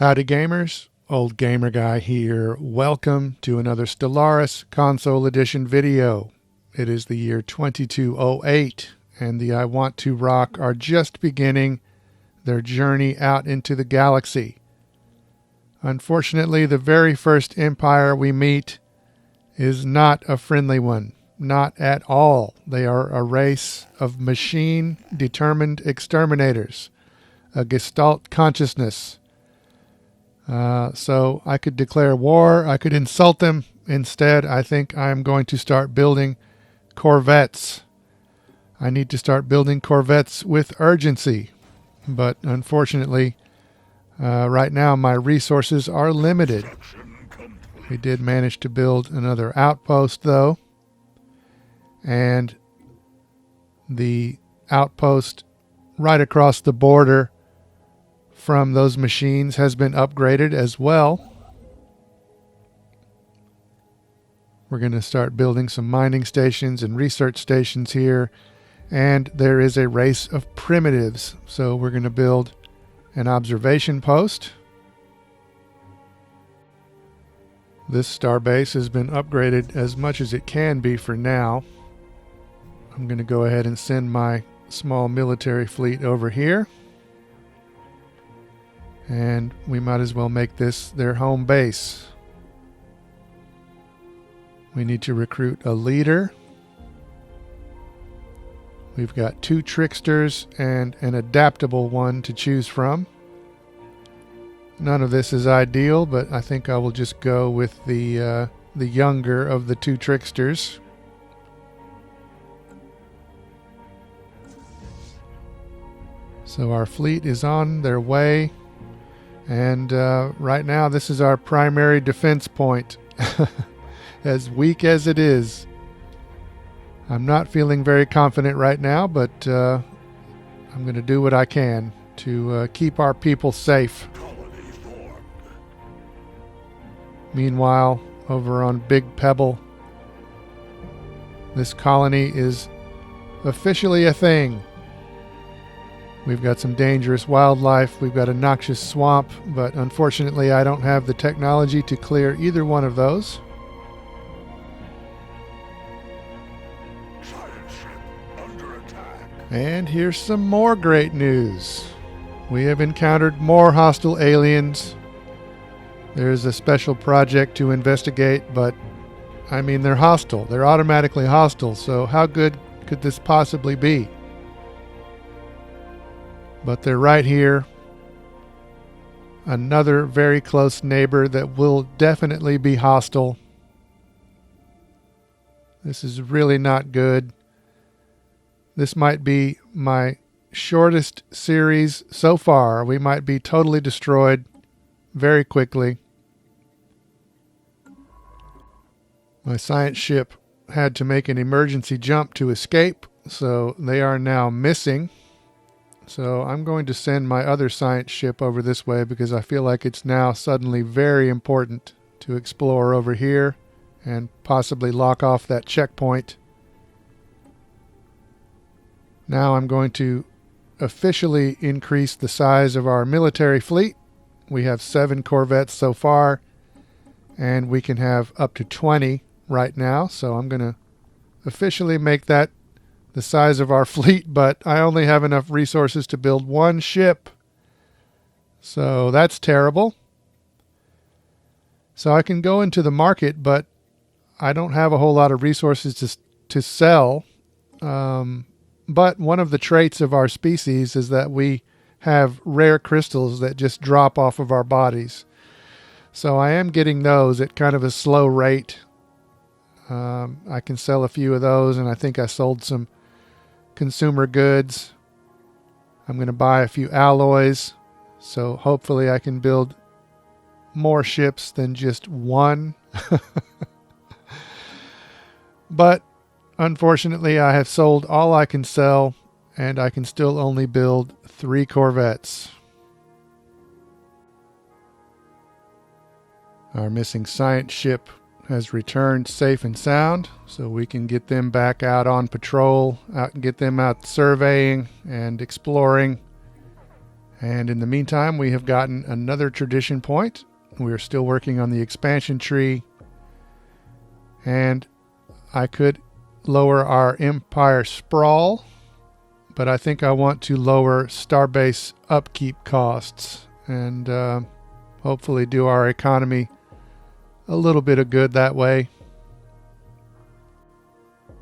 Howdy gamers, Old Gamer Guy here. Welcome to another Stellaris Console Edition video. It is the year 2208 and the Iwantu Rokk are just beginning their journey out into the galaxy. Unfortunately, the very first empire we meet is not a friendly one. Not at all. They are a race of machine-determined exterminators, a Gestalt consciousness. So I could declare war, I could insult them. Instead, I think I'm going to start building corvettes. I need to start building corvettes with urgency. But unfortunately, right now my resources are limited. We did manage to build another outpost though. And the outpost right across the border from those machines has been upgraded as well. We're going to start building some mining stations and research stations here. And there is a race of primitives. So we're going to build an observation post. This starbase has been upgraded as much as it can be for now. I'm going to go ahead and send my small military fleet over here. And we might as well make this their home base. We need to recruit a leader. We've got 2 tricksters and an adaptable one to choose from. None of this is ideal, but I think I will just go with the younger of the 2 tricksters. So our fleet is on their way. And right now, this is our primary defense point, as weak as it is. I'm not feeling very confident right now, but I'm going to do what I can to keep our people safe. Meanwhile, over on Big Pebble, this colony is officially a thing. We've got some dangerous wildlife, we've got a noxious swamp, but unfortunately I don't have the technology to clear either one of those. And here's some more great news. We have encountered more hostile aliens. There's a special project to investigate, but I mean they're hostile. They're automatically hostile, so how good could this possibly be? But they're right here. Another very close neighbor that will definitely be hostile. This is really not good. This might be my shortest series so far. We might be totally destroyed very quickly. My science ship had to make an emergency jump to escape, so they are now missing. So I'm going to send my other science ship over this way because I feel like it's now suddenly very important to explore over here and possibly lock off that checkpoint. Now I'm going to officially increase the size of our military fleet. We have 7 corvettes so far, and we can have up to 20 right now. So I'm going to officially make that the size of our fleet, but I only have enough resources to build 1 ship. So that's terrible. So I can go into the market, but I don't have a whole lot of resources to sell. But one of the traits of our species is that we have rare crystals that just drop off of our bodies. So I am getting those at kind of a slow rate. I can sell a few of those, and I think I sold some consumer goods. I'm going to buy a few alloys, so hopefully I can build more ships than just 1. But unfortunately I have sold all I can sell, and I can still only build 3 corvettes. Our missing science ship has returned safe and sound, so we can get them back out on patrol, get them out surveying and exploring, And in the meantime, we have gotten another tradition point. We're still working on the expansion tree. And I could lower our empire sprawl, but I think I want to lower starbase upkeep costs and hopefully do our economy a little bit of good that way.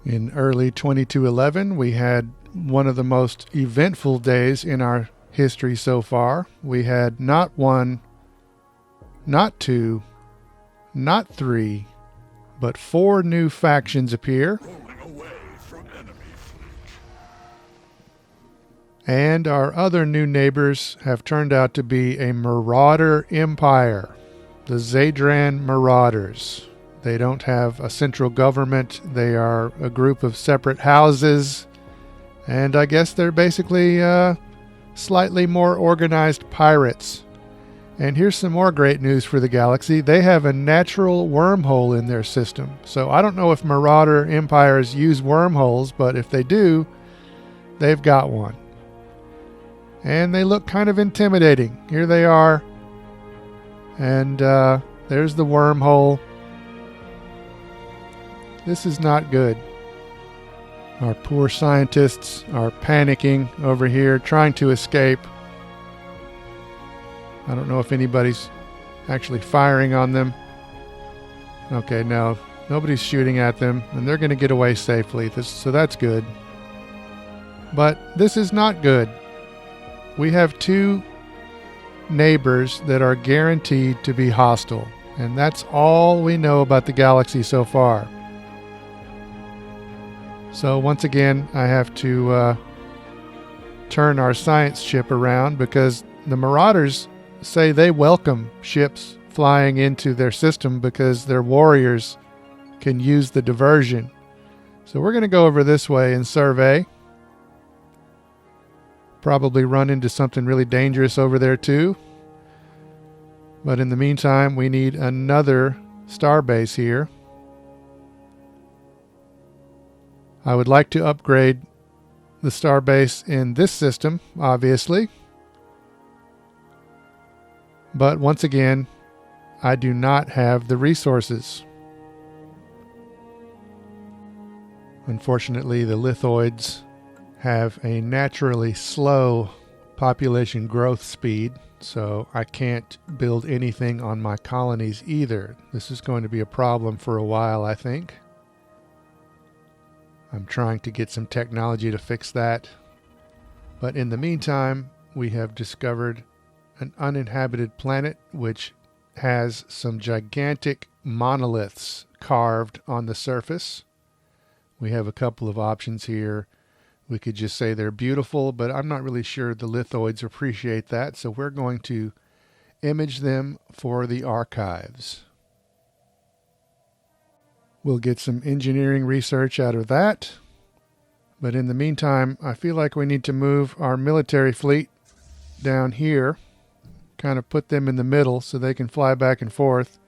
In early 2211, we had one of the most eventful days in our history so far. We had not one, not two, not three, but 4 new factions appear. And our other new neighbors have turned out to be a marauder empire, the Zadran Marauders. They don't have a central government. They are a group of separate houses. And I guess they're basically slightly more organized pirates. And here's some more great news for the galaxy. They have a natural wormhole in their system. So I don't know if marauder empires use wormholes, but if they do, they've got one. And they look kind of intimidating. Here they are. And there's the wormhole. This is not good. Our poor scientists are panicking over here, trying to escape. I don't know if anybody's actually firing on them. Okay, no. Nobody's shooting at them, and they're going to get away safely, so that's good. But this is not good. We have 2 neighbors that are guaranteed to be hostile, and that's all we know about the galaxy so far. So once again, I have to turn our science ship around because the Marauders say they welcome ships flying into their system because their warriors can use the diversion. So we're going to go over this way and survey. Probably run into something really dangerous over there too. But in the meantime, we need another starbase here. I would like to upgrade the starbase in this system, obviously. But once again, I do not have the resources. Unfortunately, the lithoids have a naturally slow population growth speed, so I can't build anything on my colonies either. This is going to be a problem for a while, I think. I'm trying to get some technology to fix that. But in the meantime, we have discovered an uninhabited planet which has some gigantic monoliths carved on the surface. We have a couple of options here. We could just say they're beautiful, but I'm not really sure the lithoids appreciate that, so we're going to image them for the archives. We'll get some engineering research out of that. But in the meantime, I feel like we need to move our military fleet down here, kind of put them in the middle so they can fly back and forth.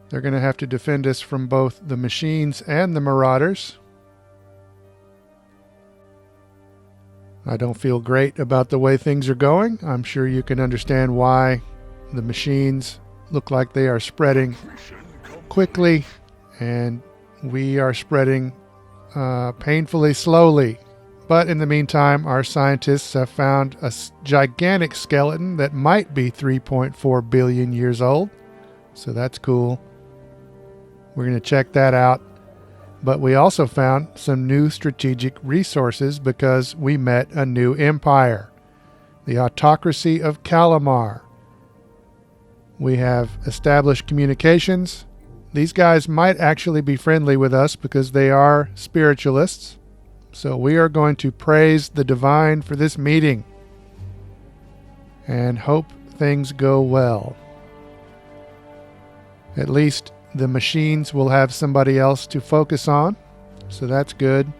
They're going to have to defend us from both the machines and the marauders. I don't feel great about the way things are going. I'm sure you can understand why. The machines look like they are spreading quickly, and we are spreading painfully slowly. But in the meantime, our scientists have found a gigantic skeleton that might be 3.4 billion years old. So that's cool. We're going to check that out. But we also found some new strategic resources because we met a new empire, the autocracy of Calamar. We have established communications. These guys might actually be friendly with us because they are spiritualists. So we are going to praise the divine for this meeting and hope things go well. At least the machines will have somebody else to focus on, so that's good.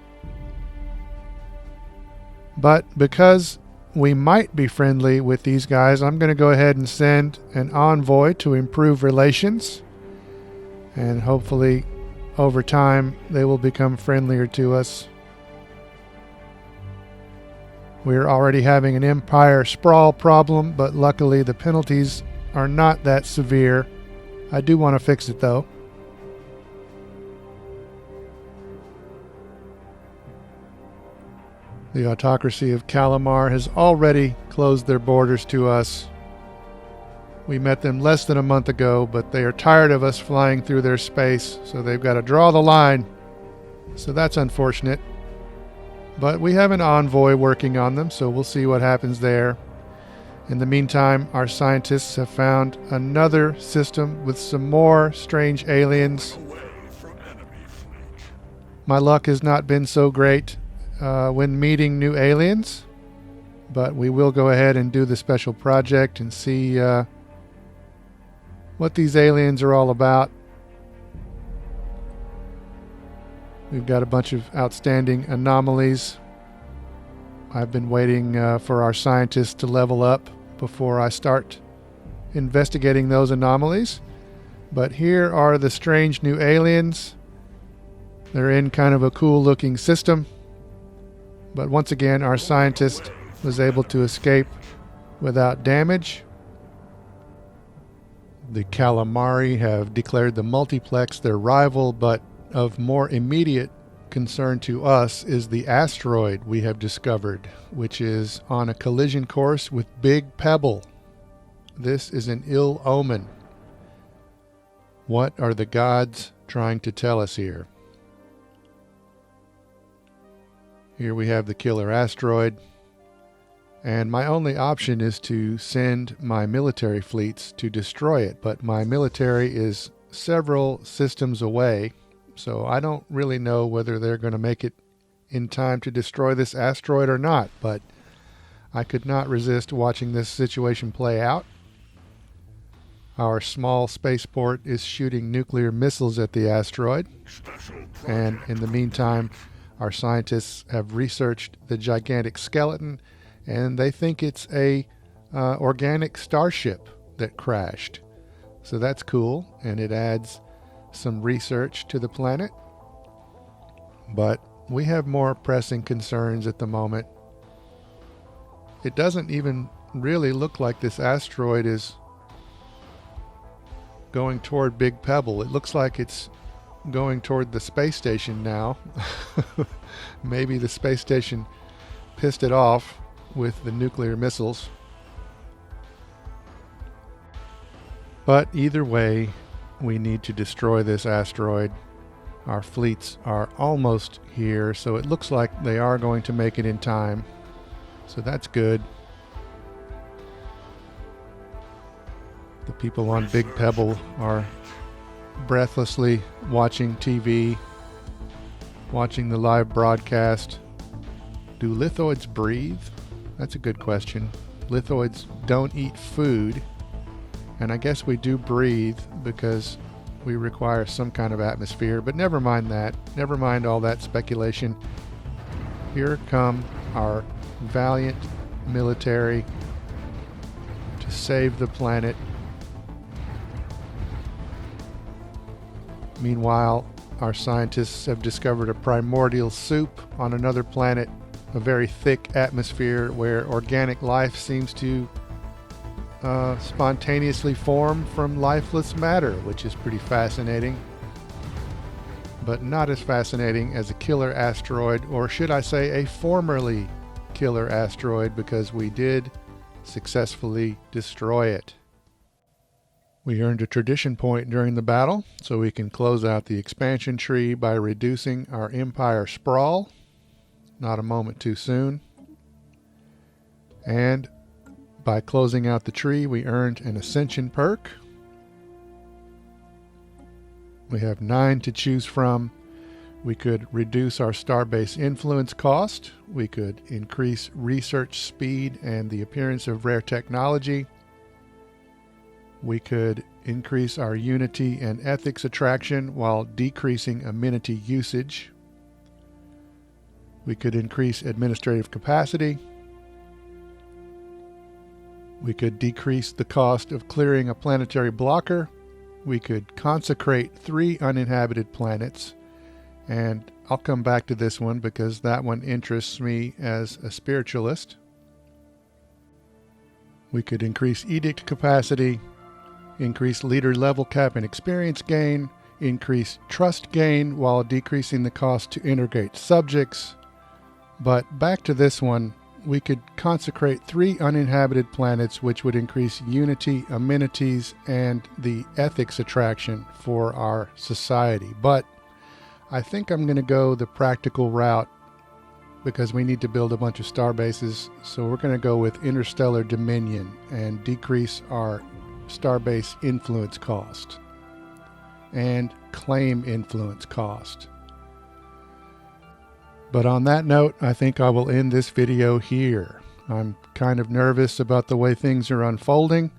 But because we might be friendly with these guys, I'm going to go ahead and send an envoy to improve relations. And hopefully, over time, they will become friendlier to us. We're already having an Empire sprawl problem, but luckily the penalties are not that severe. I do want to fix it though. The autocracy of Calamar has already closed their borders to us. We met them less than a month ago, but they are tired of us flying through their space, so they've got to draw the line. So that's unfortunate. But we have an envoy working on them, so we'll see what happens there. In the meantime, our scientists have found another system with some more strange aliens. My luck has not been so great when meeting new aliens, but we will go ahead and do the special project and see what these aliens are all about. We've got a bunch of outstanding anomalies. I've been waiting for our scientists to level up before I start investigating those anomalies. But here are the strange new aliens. They're in kind of a cool looking system. But once again, our scientist was able to escape without damage. The Calamari have declared the multiplex their rival, but of more immediate concern to us is the asteroid we have discovered, which is on a collision course with Big Pebble. This is an ill omen. What are the gods trying to tell us here? Here we have the killer asteroid, and my only option is to send my military fleets to destroy it, but my military is several systems away, so I don't really know whether they're going to make it in time to destroy this asteroid or not, but I could not resist watching this situation play out. Our small spaceport is shooting nuclear missiles at the asteroid, and in the meantime, our scientists have researched the gigantic skeleton, and they think it's a organic starship that crashed. So that's cool, and it adds some research to the planet. But we have more pressing concerns at the moment. It doesn't even really look like this asteroid is going toward Big Pebble. It looks like it's going toward the space station now. Maybe the space station pissed it off with the nuclear missiles. But either way, we need to destroy this asteroid. Our fleets are almost here, so it looks like they are going to make it in time. So that's good. The people on Big Pebble are breathlessly watching TV, watching the live broadcast. Do lithoids breathe? That's a good question. Lithoids don't eat food, and I guess we do breathe because we require some kind of atmosphere, but never mind that. Never mind all that speculation. Here come our valiant military to save the planet. Meanwhile, our scientists have discovered a primordial soup on another planet, a very thick atmosphere where organic life seems to spontaneously form from lifeless matter, which is pretty fascinating. But not as fascinating as a killer asteroid, or should I say a formerly killer asteroid, because we did successfully destroy it. We earned a tradition point during the battle, so we can close out the expansion tree by reducing our Empire sprawl. Not a moment too soon. And by closing out the tree, we earned an Ascension perk. We have 9 to choose from. We could reduce our starbase influence cost. We could increase research speed and the appearance of rare technology. We could increase our unity and ethics attraction while decreasing amenity usage. We could increase administrative capacity. We could decrease the cost of clearing a planetary blocker. We could consecrate 3 uninhabited planets. And I'll come back to this one because that one interests me as a spiritualist. We could increase edict capacity, increase leader level cap and experience gain, increase trust gain while decreasing the cost to integrate subjects. But back to this one, we could consecrate 3 uninhabited planets, which would increase unity, amenities, and the ethics attraction for our society. But I think I'm going to go the practical route because we need to build a bunch of star bases. So we're going to go with interstellar dominion and decrease our starbase influence cost and claim influence cost. But on that note, I think I will end this video here. I'm kind of nervous about the way things are unfolding,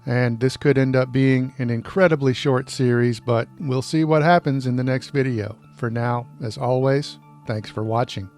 and this could end up being an incredibly short series, but we'll see what happens in the next video. For now, as always, thanks for watching.